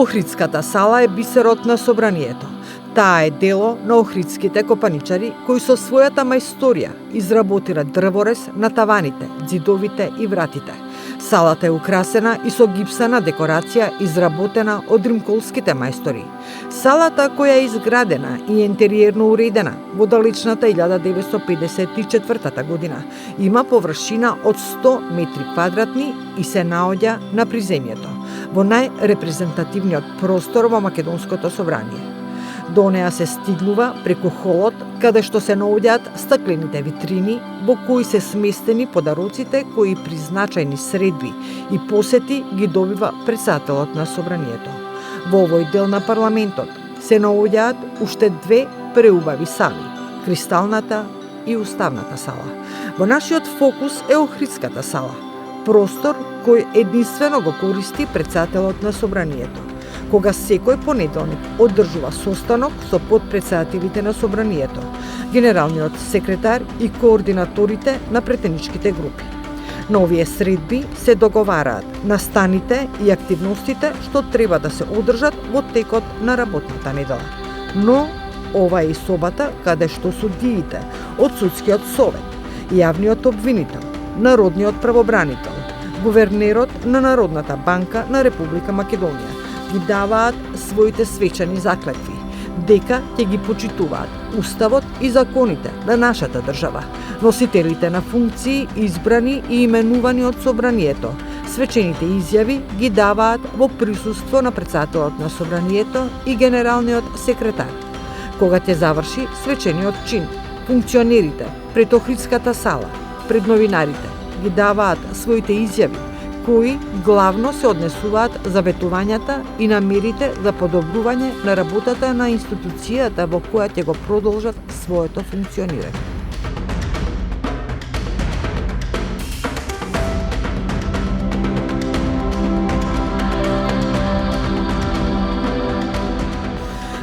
Охридската сала е бисерот на собранието. Таа е дело на охридските копаничари кои со својата мајсторија изработира дрворез на таваните, ѕидовите и вратите. Салата е украсена и со гипсана декорација изработена од римколските мајстори. Салата, која е изградена и интериерно уредена во далечната 1954 година, има површина од 100 метри квадратни и се наоѓа на приземјето, во најрепрезентативниот простор во Македонското собрание. До неа се стигнува преку холот, каде што се наоѓаат стаклените витрини во кои се сместени подароците кои при значајни средби и посети ги добива претседателот на собранието. Во овој дел на парламентот се наоѓаат уште две преубави сали – Кристалната и Уставната сала. Во нашиот фокус е Охридската сала, простор кој единствено го користи претседателот на собранието, кога секој понеделник одржува состанок со подпредседателите на собранието, генералниот секретар и координаторите на претеничките групи. На овие средби се договараат настаните и активностите што треба да се одржат во текот на работната недела. Но ова е и собата каде што судиите од судскиот совет, јавниот обвинител, народниот правобранител, гувернерот на Народната банка на Република Македонија ги даваат своите свечени заклетви, дека ќе ги почитуваат уставот и законите на нашата држава, носителите на функции избрани и именувани од собранието. Свечените изјави ги даваат во присуство на претседателот на собранието и генералниот секретар. Кога ќе заврши свечениот чин, функционерите пред Охридската сала, пред новинарите, ги даваат своите изјави, кои главно се однесуваат за ветувањата и намерите за подобрување на работата на институцијата во која ќе го продолжат своето функционирање.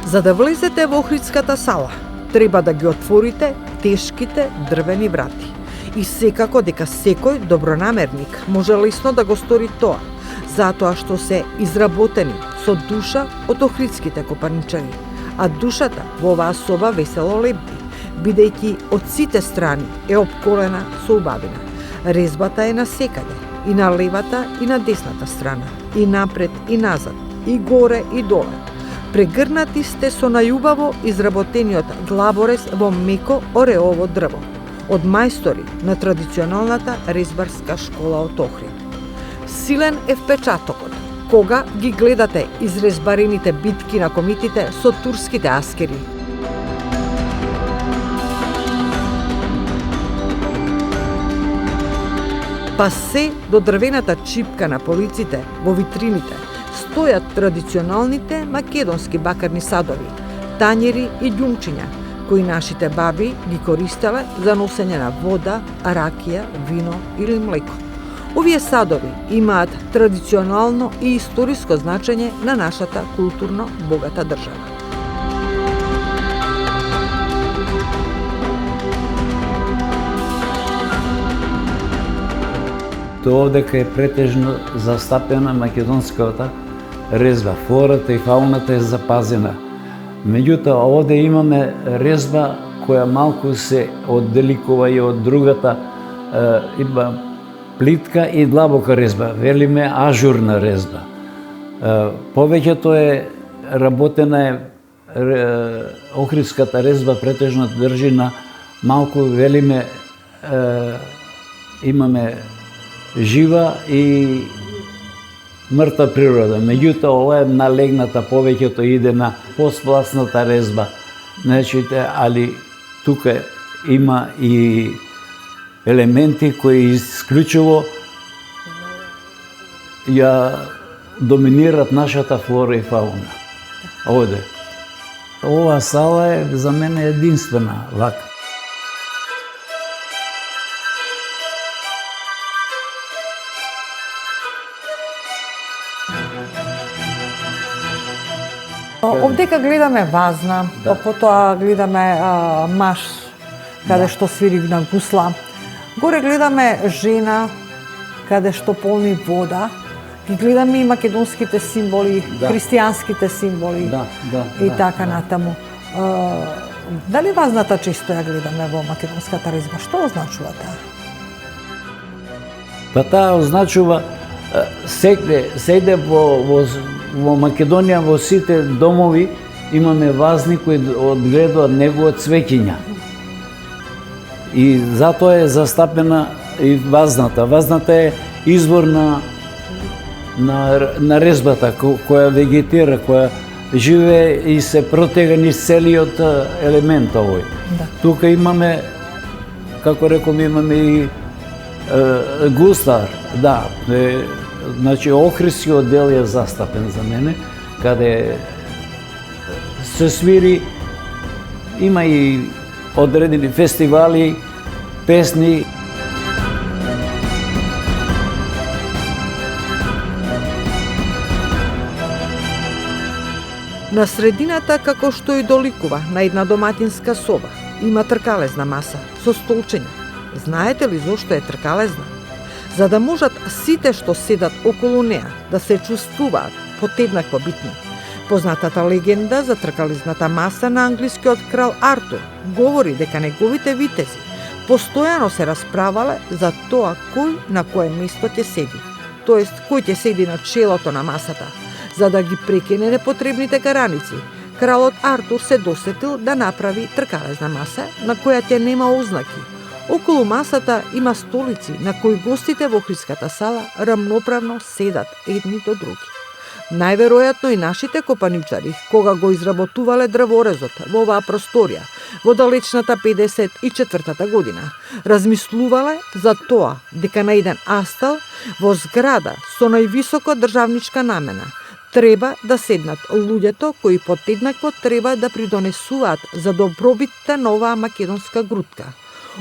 За да влезете во Охридската сала, треба да ги отворите тешките дрвени врати. И секако дека секој добронамерник може лесно да го стори тоа, затоа што се изработени со душа од охридските копаничари, а душата во оваа соба весело лебди, бидејќи од сите страни е обколена со убавина. Резбата е насекаде, и на левата и на десната страна, и напред и назад, и горе и доле. Прегрнати сте со најубаво изработениот длаборез во меко ореово дрво, од мајстори на традиционалната резбарска школа од Охрид. Силен е впечатокот кога ги гледате изрезбарените битки на комитите со турските аскери. Па се до дрвената чипка на полиците во витрините стојат традиционалните македонски бакарни садови, тањери и ѓумчиња, кои нашите баби ги користеле за носење на вода, ракија, вино или млеко. Овие садови имаат традиционално и историско значење на нашата културно богата држава. Тоа овдека е претежно застапена македонската резба. Флората и фауната е запазена. Меѓутоа, овде имаме резба која малку се одделикува и од другата, има плитка и длабока резба, велиме ажурна резба. Повеќето е работена охридската резба претежно држи на малку, велиме, имаме жива и мртва природа. Меѓутоа, ова е налегната, повеќето иде на постпласната резба. Значи, али тука има и елементи кои исклучиво ја доминират нашата флора и фауна. Овде. Ова сала е за мене единствена вака. Овдека гледаме вазна, потоа гледаме маш, каде што свири на гусла. Горе гледаме жена, каде што полни вода. Ги гледаме и македонските символи, Да. христијанските символи и така натаму. Дали вазната често ја гледаме во македонската резба? Што означува таа? Па таа означува сегде во Македонија во сите домови имаме вазни кои одгледуваат неговот цвеќиња. И затоа е застапена и вазната. Вазната е извор на резбата која вегетира, која живее и се протега низ целиот елемент овој. Да. Тука имаме, како реком, имаме и густар, да, значи охристскиот дел е застапен за мене, каде се свири, има и одредени фестивали, песни. На средината, како што и доликува на една доматинска соба, има тркалезна маса со столчења. Знаете ли зошто е тркалезна? За да можат сите што седат околу неа да се чувствуваат подеднакво битни. Познатата легенда за тркалезната маса на англискиот крал Артур говори дека неговите витези постојано се расправале за тоа кој на кое место ќе седи, тоест кој ќе седи на челото на масата. За да ги прекине непотребните караници, кралот Артур се досетил да направи тркалезна маса на која ќе нема ознаки. Околу масата има столици на кои гостите во охридската сала рамноправно седат едни до други. Најверојатно и нашите копаничари, кога го изработувале дрворезот во оваа просторија, во далечната 54-та година, размислувале за тоа дека на еден астал во зграда со највисока државничка намена треба да седнат луѓето кои подеднакво треба да придонесуваат за добробитта на оваа македонска грудка.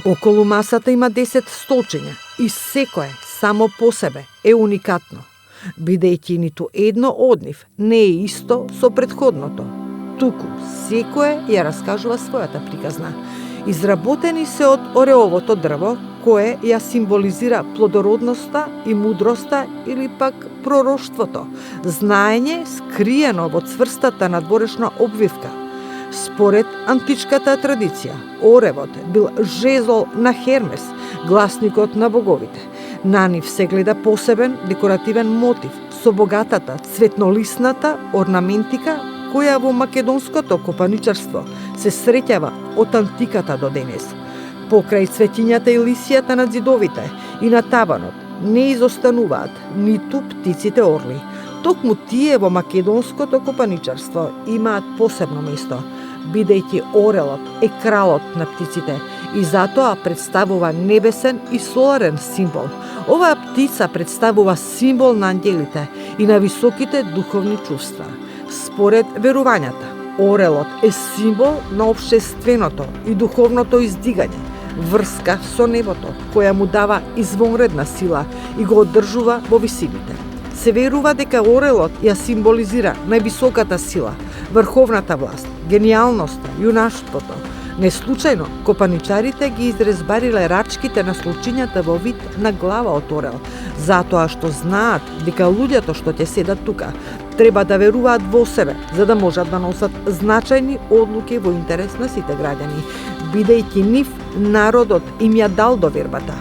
Околу масата има 10 столчења и секое само по себе е уникатно, бидејќи ниту едно од нив не е исто со претходното. Туку секое ја раскажува својата приказна. Изработени се од ореовото дрво, кое ја символизира плодородноста и мудроста или пак пророштвото, знаење скриено во цврстата надворешна обвивка. Според античката традиција, оревот бил жезол на Хермес, гласникот на боговите. На нив се гледа посебен декоративен мотив со богатата цветнолисната орнаментика која во македонското копаничарство се среќава од антиката до денес. Покрај цветињата и лисијата на зидовите и на таванот не изостануваат ниту птиците орли. Токму тие во македонското копаничарство имаат посебно место, бидејќи орелот е кралот на птиците и затоа представува небесен и соларен символ. Оваа птица представува символ на ангелите и на високите духовни чувства. Според верувањата, орелот е символ на општественото и духовното издигање, врска со небото, која му дава извонредна сила и го одржува во висините. Се верува дека орелот ја символизира највисоката сила, врховната власт, гениалноста, јунаштвото. Неслучајно, копаничарите ги изрезбариле рачките на случињата во вид на глава од орел, затоа што знаат дека луѓето што ќе седат тука треба да веруваат во себе, за да можат да носат значајни одлуки во интерес на сите граѓани, бидејќи нив народот им ја дал довербата,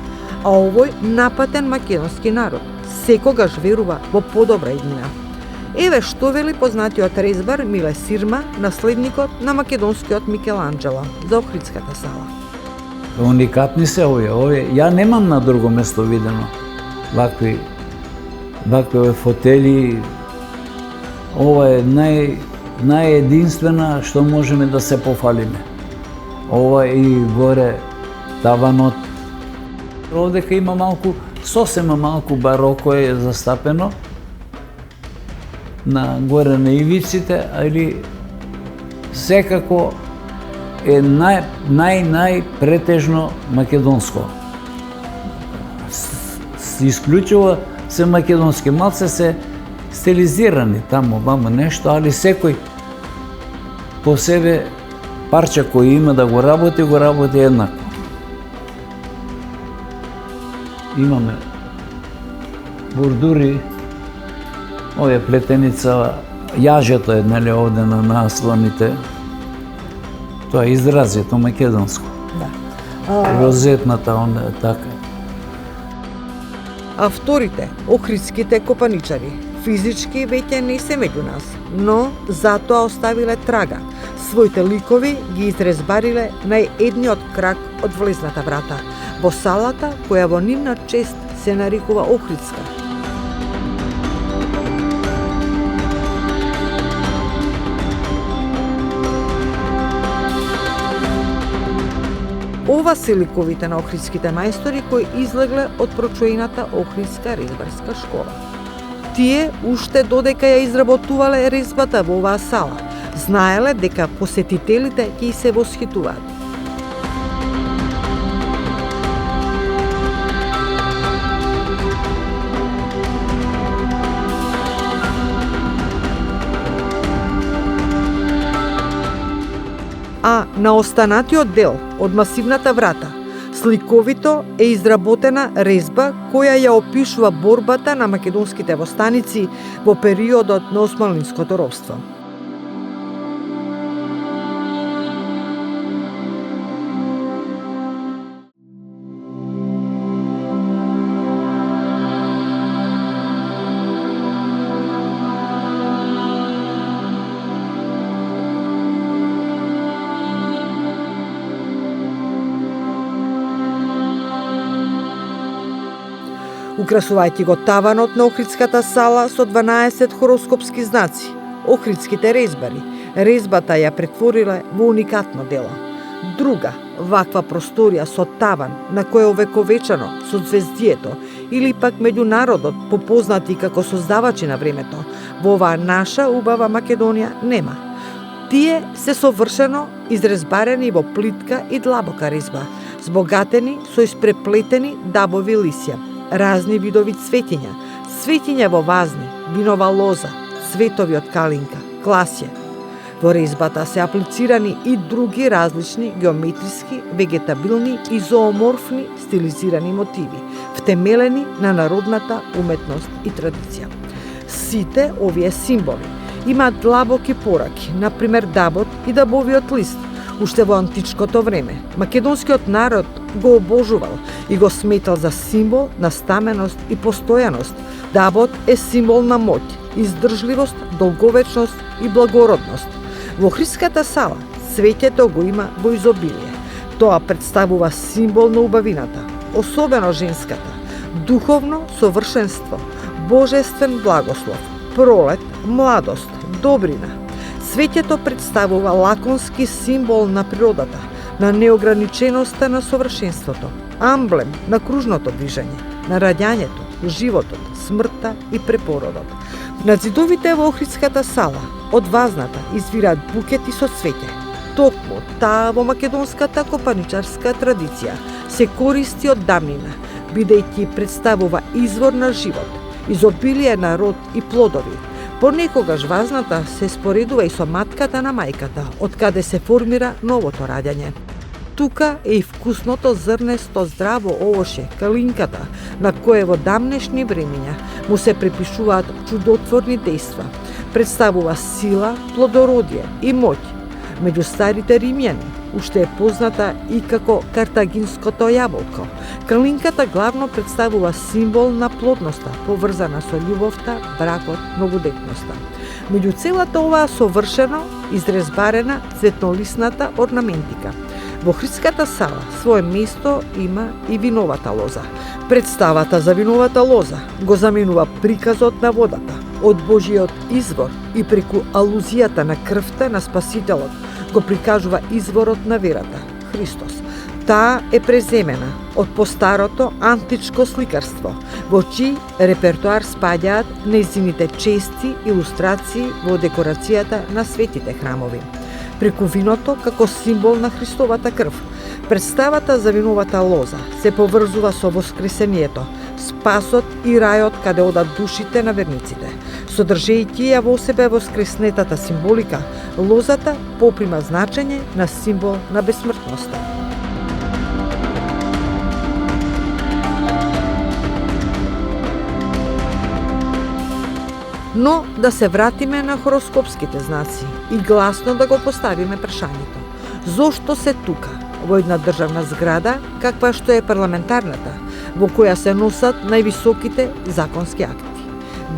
а овој напатен македонски народ секогаш верува во подобра иднина. Еве што вели познатиот резбар Миле Сирма, наследникот на македонскиот Микеланџело за Охридската сала. Уникатни се овие. Ја немам на друго место видено вакви фотели. Ова е најединствена што можеме да се пофалиме. Ова и горе таванот. Овдека има малку, сосема малку бароко е застапено на горе на ивиците, али секако е најпретежно македонско. Исклучува се македонски, малце се стилизирани таму, вамо нешто, али секој по себе парче кој има да го работи еднакво. Имаме бордури Овие плетеница, јажето е нели овде на наслоните. Тоа е изразито македонско. Да. Розетната, он е така. А вторите, охридските копаничари, физички веќе не се меѓу нас, но затоа оставиле трага. Своите ликови ги изрезбариле на едниот крак од влезната врата, во салата која во нивна чест се нарекува Охридска. Ова се ликовите на охридските мајстори кои излегле од прочуената Охридска резбарска школа. Тие уште додека ја изработувале резбата во оваа сала, знаеле дека посетителите ќе се восхитуваат. А на останатиот дел од масивната врата, сликовито е изработена резба која ја опишува борбата на македонските востаници во периодот на османлинското робство. Украсувајќи го таванот на Охридската сала со 12 хороскопски знаци, охридските резбари, резбата ја претвориле во уникатно дело. Друга, ваква просторија со таван на кој е овековечено со звездието или пак меѓу народот попознати како создавачи на времето, во оваа наша убава Македонија нема. Тие се совршено изрезбарени во плитка и длабока резба, збогатени со испреплетени дабови лисја, разни видови цветиња, цветиња во вазни, винова лоза, цветови од калинка, класје. Во резбата се аплицирани и други различни геометриски, вегетабилни и зооморфни стилизирани мотиви, втемелени на народната уметност и традиција. Сите овие символи имаат длабоки пораки, например дабот и дабовиот лист. Уште во античкото време, македонскиот народ го обожувал и го сметал за символ на стаменост и постојаност. Дабот е символ на моќ, издржливост, долговечност и благородност. Во Охридската сала цвеќето го има во изобилие. Тоа представува символ на убавината, особено женската, духовно совршенство, божествен благослов, пролет, младост, добрина. Цвеќето представува лаконски символ на природата, на неограниченоста на совршенството, амблем на кружното движење, на раѓањето, животот, смртта и препородот. На зидовите во Охридската сала од вазната извираат букети со цвеќе. Токму таа во македонската копаничарска традиција се користи од давнина, бидејќи представува извор на живот, изобилие на род и плодови. Понекогаш вазната се споредува и со матката на мајката, од каде се формира новото раѓање. Тука е и вкусното зрнесто здраво овоше, калинката, на кое во дамнешни времења му се припишуваат чудотворни дејства. Представува сила, плодородие и моќ. Меѓу старите римјани уште е позната и како картагинското јаболко. Калинката главно представува символ на плодноста, поврзана со љубовта, бракот, многодетноста. Меѓу целата оваа совршено изрезбарена цветнолисната орнаментика. Во Охридската сала свое место има и виновата лоза. Представата за виновата лоза го заменува приказот на водата од Божиот извор и преку алузијата на крвта на Спасителот го прикажува изворот на верата, Христос. Таа е преземена од постарото античко сликарство, во чиј репертоар спаѓаат нејзините чести илустрации во декорацијата на светите храмови. Преку виното како символ на Христовата крв, представата за виновата лоза се поврзува со воскресението, спасот и рајот каде одат душите на верниците. Содржејќи ја во себе воскреснетата символика, лозата поприма значење на символ на бесмртноста. Но да се вратиме на хороскопските знаци и гласно да го поставиме прашањето. Зошто се тука, во една државна зграда, каква што е парламентарната, во која се носат највисоките законски акти?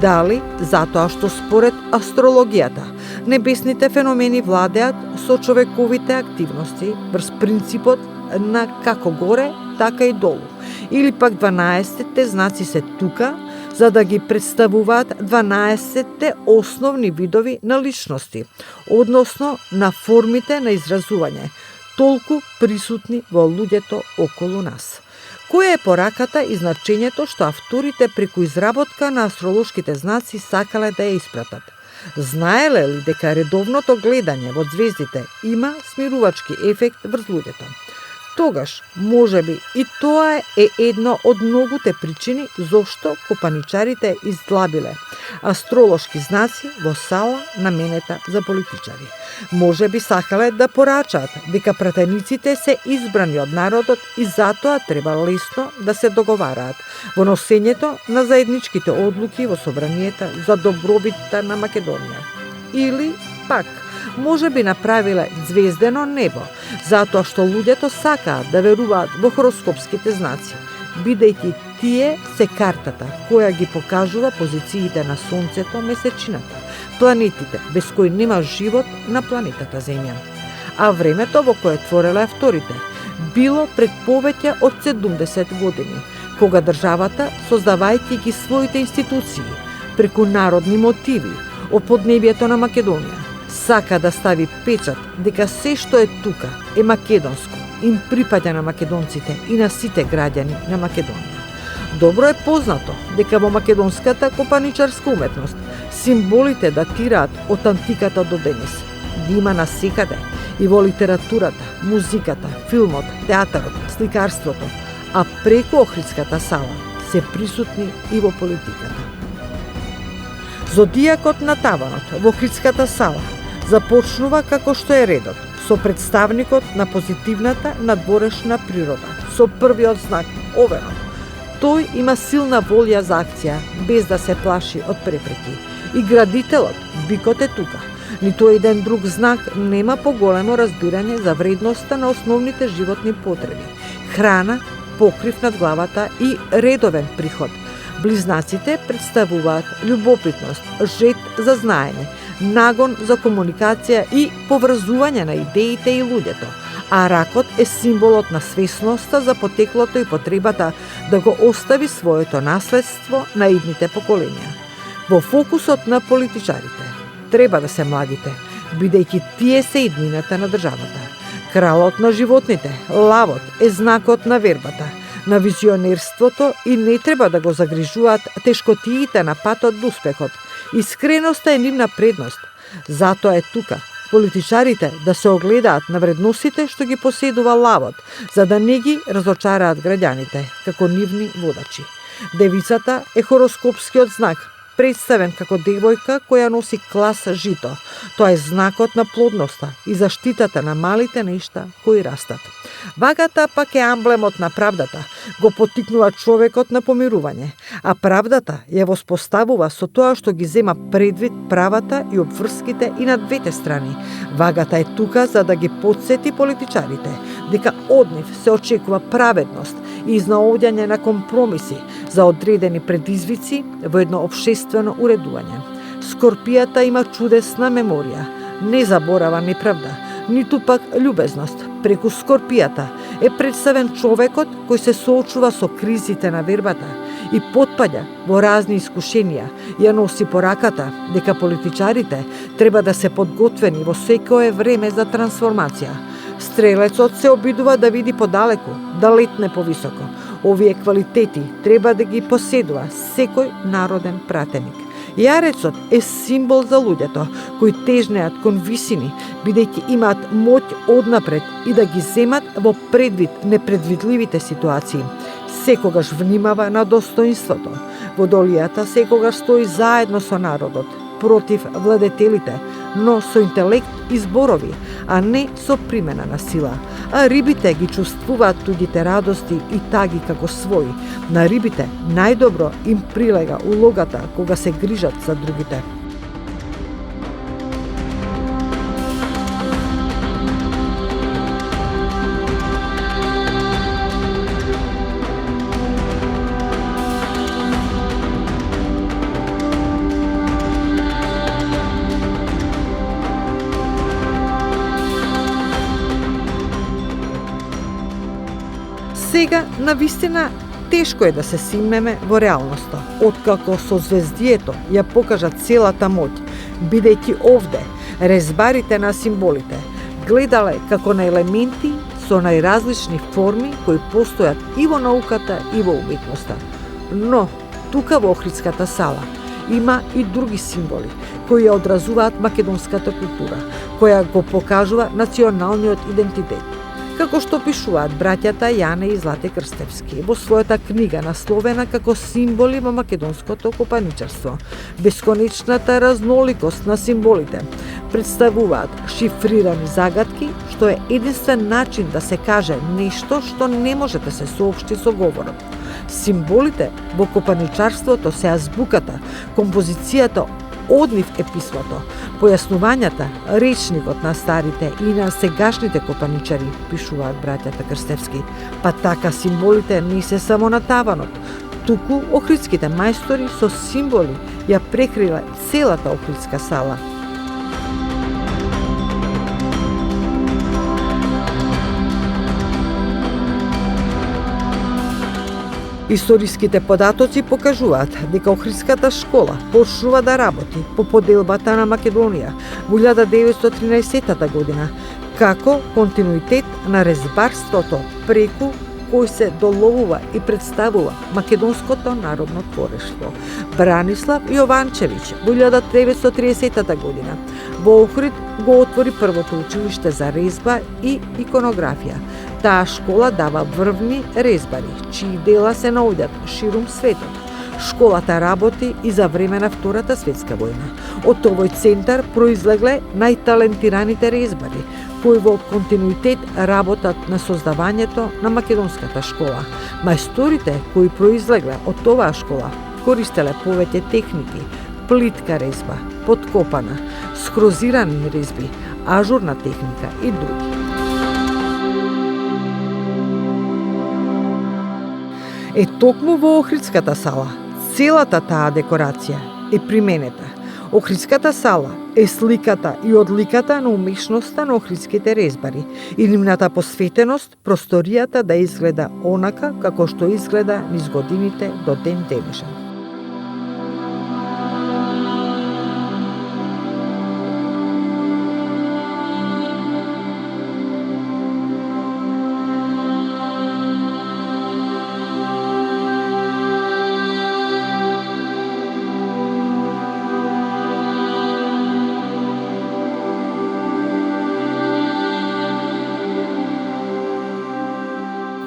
Дали затоа што според астрологијата небесните феномени владеат со човековите активности врз принципот на како горе, така и долу? Или пак 12 знаци се тука за да ги представуваат 12 основни видови на личности, односно на формите на изразување, толку присутни во луѓето околу нас. Која е пораката и значењето што авторите преку изработка на астролошките знаци сакале да ја испратат? Знаеле ли дека редовното гледање во ѕвездите има смирувачки ефект врз луѓето? Тогаш, можеби, и тоа е едно од многуте причини зошто копаничарите издлабиле астролошки знаци во сала наменета за политичари. Можеби сакале да порачаат дека пратениците се избрани од народот и затоа треба лесно да се договараат во носењето на заедничките одлуки во собранието за добробитта на Македонија. Или пак, може би направиле звездено небо, затоа што луѓето сакаат да веруваат во хороскопските знаци, бидејќи тие се картата која ги покажува позициите на Сонцето, месечината, планетите без кои нема живот на планетата Земја. А времето во кое твореле авторите било пред повеќе од 70 години, кога државата, создавајќи ги своите институции преку народни мотиви о поднебието на Македонија, сака да стави печат дека се што е тука е македонско, им припаѓа на македонците и на сите граѓани на Македонија. Добро е познато дека во македонската копаничарска уметност символите датираат од антиката до денес. Ги има насекаде и во литературата, музиката, филмот, театарот, сликарството, а преку Охридската сала се присутни и во политиката. Зодијакот на таванот во Охридската сала започнува како што е редот, со представникот на позитивната надворешна природа, со првиот знак, овенот. Тој има силна волја за акција, без да се плаши од препреки. И градителот, бикот е тука. Ниту еден друг знак нема поголемо разбирање за вредноста на основните животни потреби. Храна, покрив над главата и редовен приход. Близнаците представуваат љубопитност, жет за знаење, нагон за комуникација и поврзување на идеите и луѓето, а ракот е символот на свесноста за потеклото и потребата да го остави своето наследство на идните поколенија. Во фокусот на политичарите треба да се младите, бидејќи тие се иднината на државата. Кралот на животните, лавот, е знакот на вербата, на визионерството и не треба да го загрижуваат тешкотиите на патот до успехот. Искреноста е нивна предност. Затоа е тука политичарите да се огледаат на вредностите што ги поседува лавот, за да не ги разочараат граѓаните како нивни водачи. Девицата е хороскопскиот знак, представен како девојка која носи клас жито. Тоа е знакот на плодноста и заштитата на малите нешта кои растат. Вагата пак е амблемот на правдата, го поттикнува човекот на помирување, а правдата ја воспоставува со тоа што ги зема предвид правата и обврските и на двете страни. Вагата е тука за да ги потсети политичарите дека од нив се очекува праведност и изнаоѓање на компромиси за одредени предизвици во едно општествено уредување. Скорпијата има чудесна меморија, не заборава неправда, ниту пак љубезност. Преку Скорпијата е представен човекот кој се соочува со кризите на вербата и потпаѓа во разни искушенија, ја носи пораката дека политичарите треба да се подготвени во секое време за трансформација. Стрелецот се обидува да види подалеку, да летне повисоко. Овие квалитети треба да ги поседува секој народен пратеник. Јарецот е символ за луѓето кои тежнеат кон висини, бидејќи имаат моќ однапред и да ги земат во предвид непредвидливите ситуации. Секогаш внимава на достоинството. Водолијата секогаш стои заедно со народот, против владетелите, но со интелект и зборови, а не со примена на сила. А рибите ги чувствуваат туѓите радости и таги како своји. На рибите најдобро им прилега улогата кога се грижат за другите. Сега, навистина, тешко е да се симнеме во реалноста, откако созвездието ја покажа целата моќ, бидејќи овде, резбарите на символите, гледале како на елементи со најразлични форми кои постојат и во науката и во уметноста. Но, тука во Охридската сала, има и други символи кои ја одразуваат македонската култура, која го покажува националниот идентитет. Како што пишуваат браќата Јане и Злате Крстевски во својата книга насловена како Символи во македонското копаничарство. Бесконечната разноликост на символите представуваат шифрирани загадки, што е единствен начин да се каже нешто што не може да се соопшти со говорот. Символите во копаничарството се азбуката, композицијата, однив е писмото, појаснувањата, речникот на старите и на сегашните копаничари, пишуваат браќата Крстевски. Па така символите не се само на таванот, туку охридските мајстори со символи ја прекрила целата Охридска сала. Историските податоци покажуваат дека Охридската школа почнува да работи по поделбата на Македонија во 1913 година, како континуитет на резбарството преку кој се доловува и представува македонското народно творештво. Бранислав Јованчевиќ во 1930 година во Охрид го отвори првото училиште за резба и иконографија. Таа школа дава врвни резбари, чии дела се наоѓаат ширум светот. Школата работи и за време на Втората светска војна. Од овој центар произлегле најталентираните резбари, кои во континуитет работат на создавањето на македонската школа. Мајсторите кои произлегле од оваа школа користеле повеќе техники, плитка резба, подкопана, скрозирани резби, ажурна техника и други. Е токму во Охридската сала, целата таа декорација е применета. Охридската сала е сликата и одликата на умешноста на охридските резбари и нивната посветеност просторијата да изгледа онака како што изгледа низ годините до ден денешен.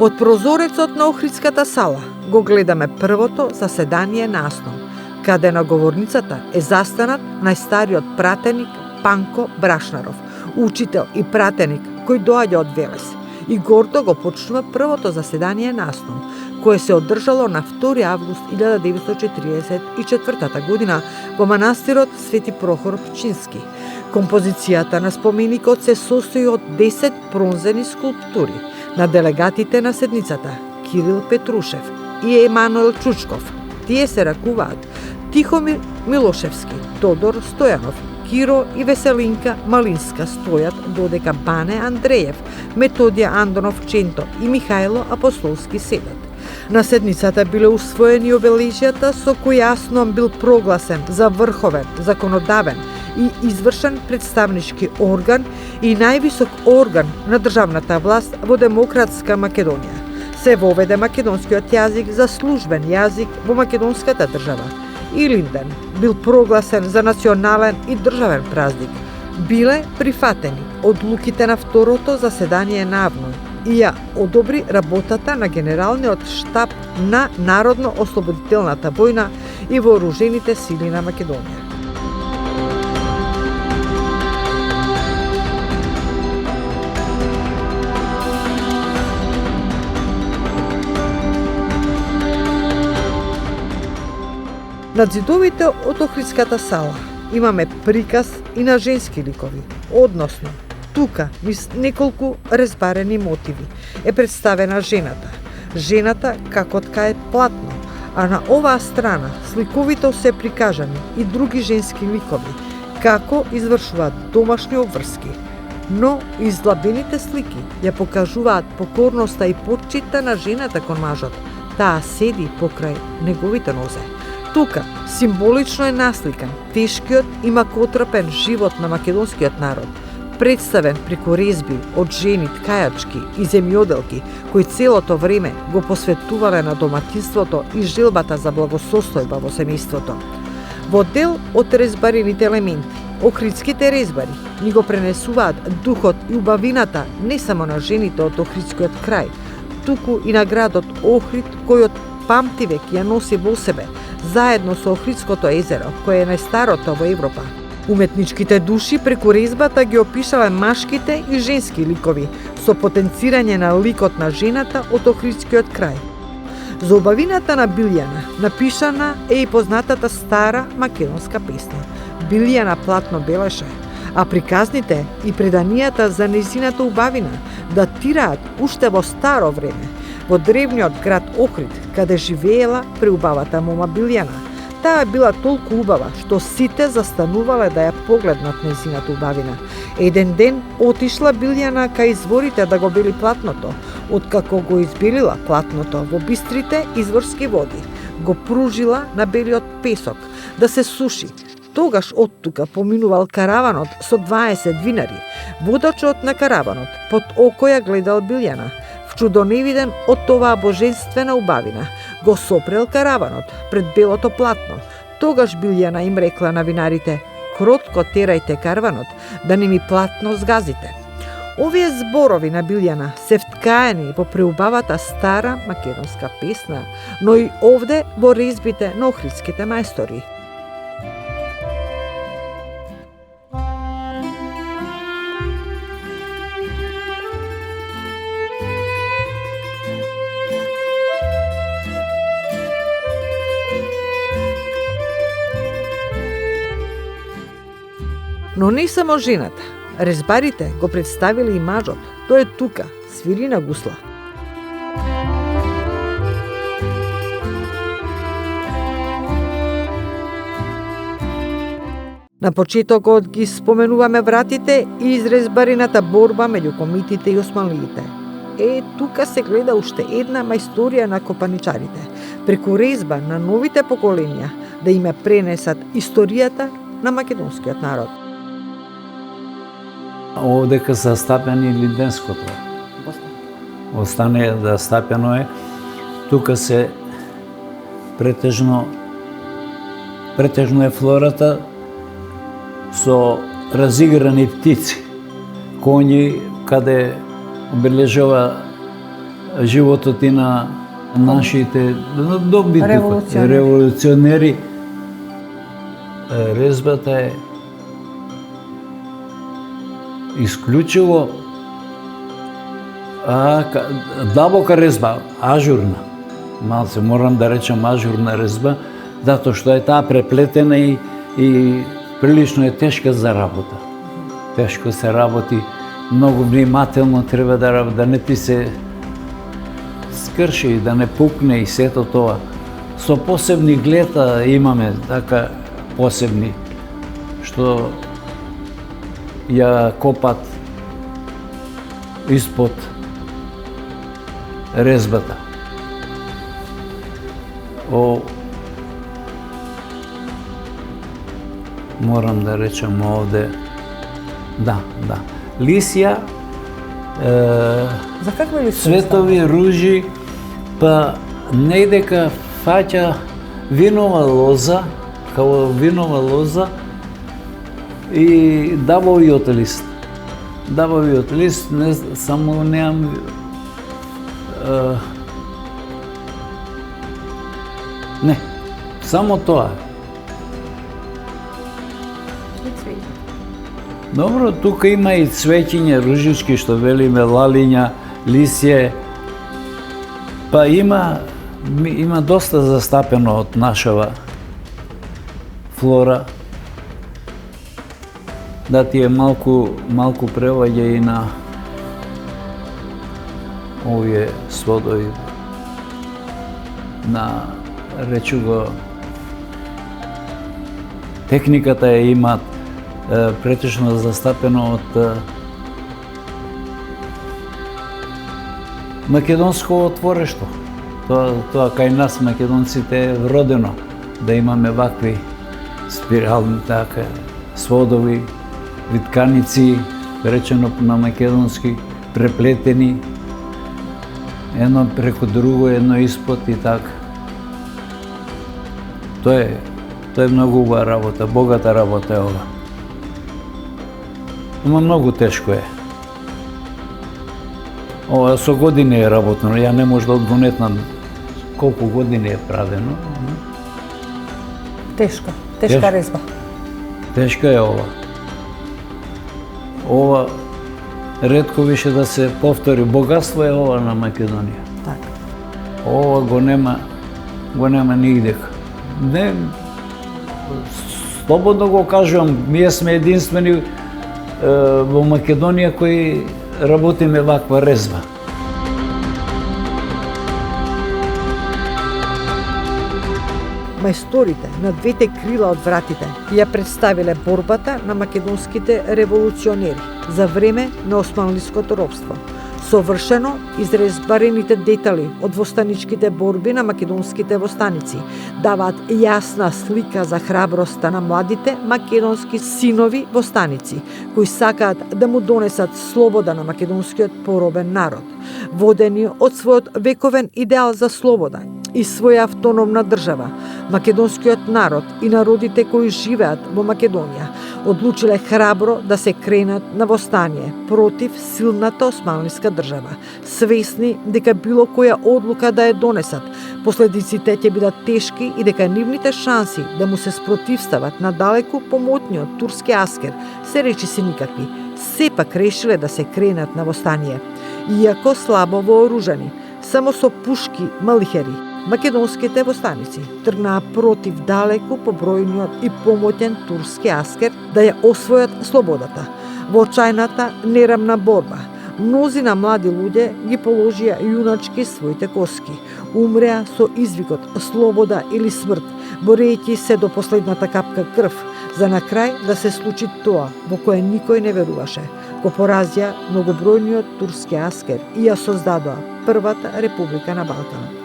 Од прозорецот на Охридската сала го гледаме првото заседание на АСНОМ, каде на говорницата е застанат најстариот пратеник Панко Брашнаров, учител и пратеник кој доаѓа од Велес. И гордо го почнува првото заседание на АСНОМ, кое се одржало на 2 август 1944 година во манастирот Свети Прохор Пчински. Композицијата на споменикот се состои од 10 бронзени скулптури на делегатите на седницата Кирил Петрушев и Емануел Чучков. Тие се ракуваат Тихомир Милошевски, Тодор Стојанов, Киро и Веселинка Малинска стојат, додека Бане Андреев, Методија Андонов Ченто и Михајло Апостолски седат. На седницата биле усвоени обележјата со кои АСНОМ бил прогласен за врховен, законодавен и извршен представнички орган и највисок орган на државната власт во демократска Македонија. Се воведе македонскиот јазик за службен јазик во македонската држава. Илинден бил прогласен за национален и државен празник. Биле прифатени одлуките на второто заседание на АВНО и ја одобри работата на Генералниот штаб на Народно-ослободителната војна и вооружените сили на Македонија. На ѕидовите од Охридската сала имаме приказ и на женски ликови, односно тука, низ неколку резбарени мотиви, е представена жената. Жената како така е платно, а на оваа страна сликовито се прикажани и други женски ликови, како извршуваат домашни обврски. Но излабените слики ја покажуваат покорноста и почитта на жената кон мажот. Таа седи покрај неговите нозе. Тука символично е насликан тешкиот и макотрпен живот на македонскиот народ, представен преку резби од жени ткајачки и земјоделки кои целото време го посветувале на доматинството и желбата за благосостојба во семејството. Во дел од резбарените елементи, охридските резбари ни го пренесуваат духот и убавината не само на жените од Охридскиот крај, туку и на градот Охрид кој од памтивек ја носи во себе, заедно со Охридското езеро, кое е најстарото во Европа. Уметничките души преку резбата ги опишале машките и женски ликови, со потенцирање на ликот на жената од Охридскиот крај. За убавината на Билјана напишана е и познатата стара македонска песна. Билјана платно белеше, а приказните и преданијата за нејзината убавина датираат уште во старо време, во древниот град Охрид, каде живеела преубавата мома Билјана. Таа била толку убава, што сите застанувале да ја погледнат нејзината убавина. Еден ден отишла Билјана кај изворите да го бели платното, откако го избелила платното во бистрите изворски води. Го пружила на белиот песок да се суши. Тогаш оттука поминувал караванот со 20 винари. Водачот на караванот под око ја гледал Билјана. Вчудоневиден од оваа божествена убавина, го сопрел караванот пред белото платно. Тогаш Билјана им рекла на винарите: кротко терајте караванот, да не ми платно згазите. Овие зборови на Билјана се вткаени во преубавата стара македонска песна, но и овде во резбите на охридските мајстори. Но не само жената, резбарите го представиле и мажот. Тој е тука, свири на гусла. На почетокот ги споменуваме вратите и изрезбарената борба меѓу комитите и османлиите. Тука се гледа уште една мајсторија на копаничарите, преку резба на новите поколенја да им пренесат историјата на македонскиот народ. Овдека са стапени лиденското. Остане да стапено е. Тука се претежно е флората со разиграни птици, коњи, каде обележува животот и на нашите добри револуционери. Резбата е исклучиво длабока резба, ажурна. Малце морам да речам ажурна резба, затоа што е таа преплетена и прилично е тешка за работа. Тешко се работи, многу внимателно треба да не ти се скрши, да не пукне и сето тоа. Со посебни глета имаме така посебни, што ја копат испод резбата. Морам да речам овде, да. Лисија, За каква лисија? цветови, ружи, па недека фаќа винова лоза, као винова лоза и дабовиот лист. Дабовиот лист, не само неам не, само тоа. Добро, тука има и цвеќиња, ружички, што велиме, лалиња, лисје. Па има доста застапено од нашава флора, да ти е малку преваѓа и на овие сводови, на речу го техниката ја имаат претежно застапено од македонско отворешто. Тоа кај нас македонците е вродено да имаме вакви спирални сводови, витканици, речено на македонски, преплетени, едно преку друго, едно испод и така. Тоа е многу убава работа, богата работа е ова. Ама многу тешко е. Ова со години е работено, ја не може да одгонетнам колку години е правено. Тешка резба. Тешка е ова. Ова ретко више да се повтори. Богатство е ова на Македонија. Така. Ова го нема нигдека. Не, слободно го кажувам, ние сме единствени во Македонија кои работиме ваква резба. Мајсторите на двете крила од вратите ја представиле борбата на македонските револуционери за време на османлиското робство. Совршено изрезбарените детали од востаничките борби на македонските востаници даваат јасна слика за храброста на младите македонски синови востаници, кои сакаат да му донесат слобода на македонскиот поробен народ, водени од својот вековен идеал за слобода и своја автономна држава. Македонскиот народ и народите кои живеат во Македонија одлучиле храбро да се кренат на востание против силната османлиска држава, свесни дека било која одлука да ја донесат, последиците ќе бидат тешки и дека нивните шанси да му се спротивстават на далеку помотниот турски аскер се речиси никакви. Сепак решиле да се кренат на востание, иако слабо вооружени, само со пушки малихери. Македонските востаници тргнаа против далеку побројниот и помотен турски аскер да ја освојат слободата. Во очајната нерамна борба, мнозина млади луѓе ги положија јуначки своите коски. Умреа со извикот слобода или смрт, борејќи се до последната капка крв, за на крај да се случи тоа во кое никој не веруваше. Го поразија многобројниот турски аскер и ја создадоа првата република на Балканот.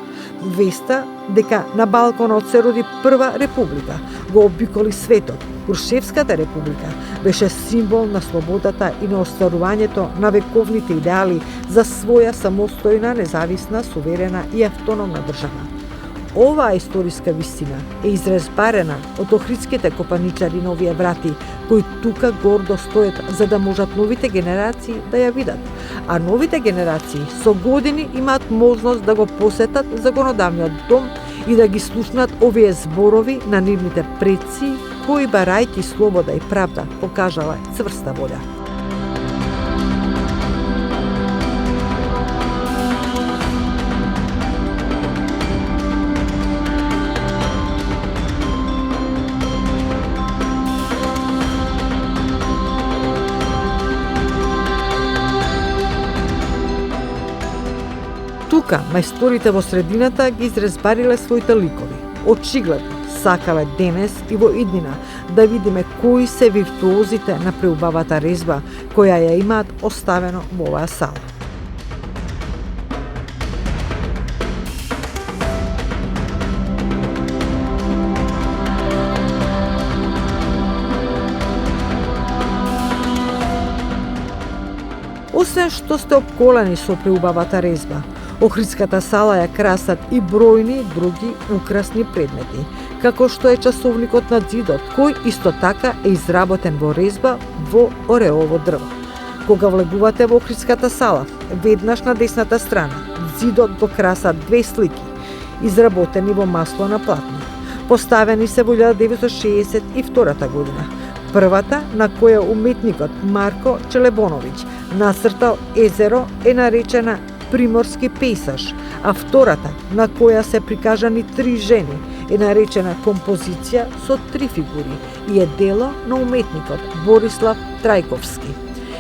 Веста дека на Балканот се роди прва република го обиколи светот. Крушевската република беше символ на слободата и на остварувањето на вековните идеали за своја самостојна, независна, суверена и автономна држава. Оваа историска вистина е изрезбарена од охридските копаничари на овие врати, кои тука гордо стоят за да можат новите генерации да ја видат, а новите генерации со години имаат можност да го посетат законодавниот дом и да ги слушнат овие зборови на нивните предци, кои барајќи слобода и правда покажале цврста волја. Тука, мајсторите во средината ги изрезбариле своите ликови. Очигледно, сакале денес и во иднина да видиме кои се виртуозите на преубавата резба која ја имаат оставено во оваа сала. Освен што сте обколени со преубавата резба, Охридската сала ја красат и бројни други украсни предмети, како што е часовникот на ѕидот, кој исто така е изработен во резба во ореово дрво. Кога влегувате во Охридската сала, веднаш на десната страна, ѕидот го красат две слики, изработени во масло на платно. Поставени се во 1962 година. Првата, на која уметникот Марко Челебоновиќ нацртал езеро, е наречена Приморски пейсаж, а втората, на која се прикажани три жени, е наречена композиција со 3 фигури и е дело на уметникот Борислав Трајковски.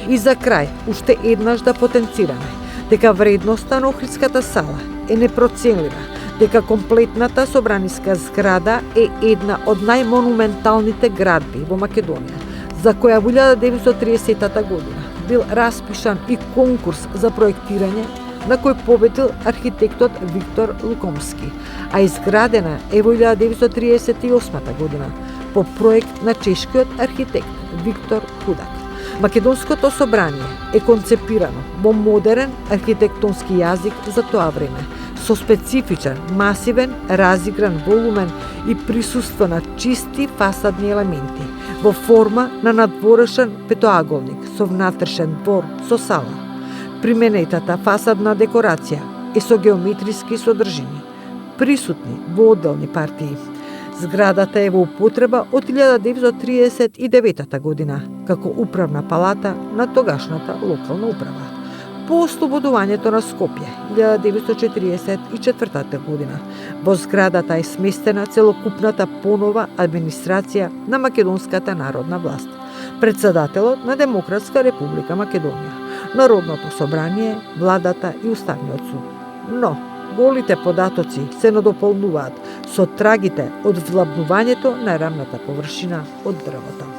И за крај, уште еднаш да потенцираме дека вредноста на Охридската сала е непроценлива, дека комплетната собраниска зграда е една од најмонументалните градби во Македонија, за која во 1930 година бил распишан и конкурс за проектирање на кој победил архитектот Виктор Лукомски, а изградена е во 1938 година по проект на чешкиот архитект Виктор Худак. Македонското собрание е концепирано во модерен архитектонски јазик за тоа време, со специфичен, масивен, разигран волумен и присуство на чисти фасадни елементи, во форма на надворешен петоаголник со внатрешен двор со сала. Применетата фасадна декорација е со геометриски содржини, присутни во одделни партии. Зградата е во употреба од 1939 година како управна палата на тогашната локална управа. По ослободувањето на Скопје 1944 година во зградата е сместена целокупната понова администрација на Македонската народна власт, председателот на Демократска република Македонија, Народното собрание, владата и Уставниот суд. Но голите податоци се надополнуваат со трагите од влабнувањето на рамната површина од дрвото.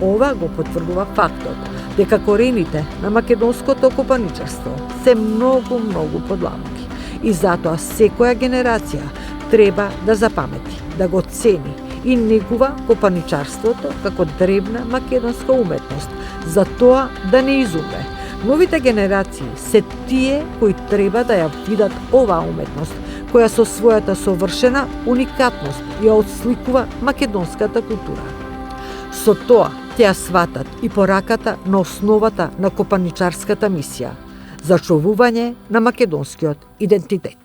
Ова го потврдува фактот дека корените на македонското копаничарство се многу подлабоки и затоа секоја генерација треба да запамети, да го цени и негува копаничарството како древна македонска уметност, за тоа да не изумре. Новите генерации се тие кои треба да ја видат оваа уметност, која со својата совршена уникатност ја отсликува македонската култура. Со тоа ќе ја сватат и пораката на основата на копаничарската мисија – зачувување на македонскиот идентитет.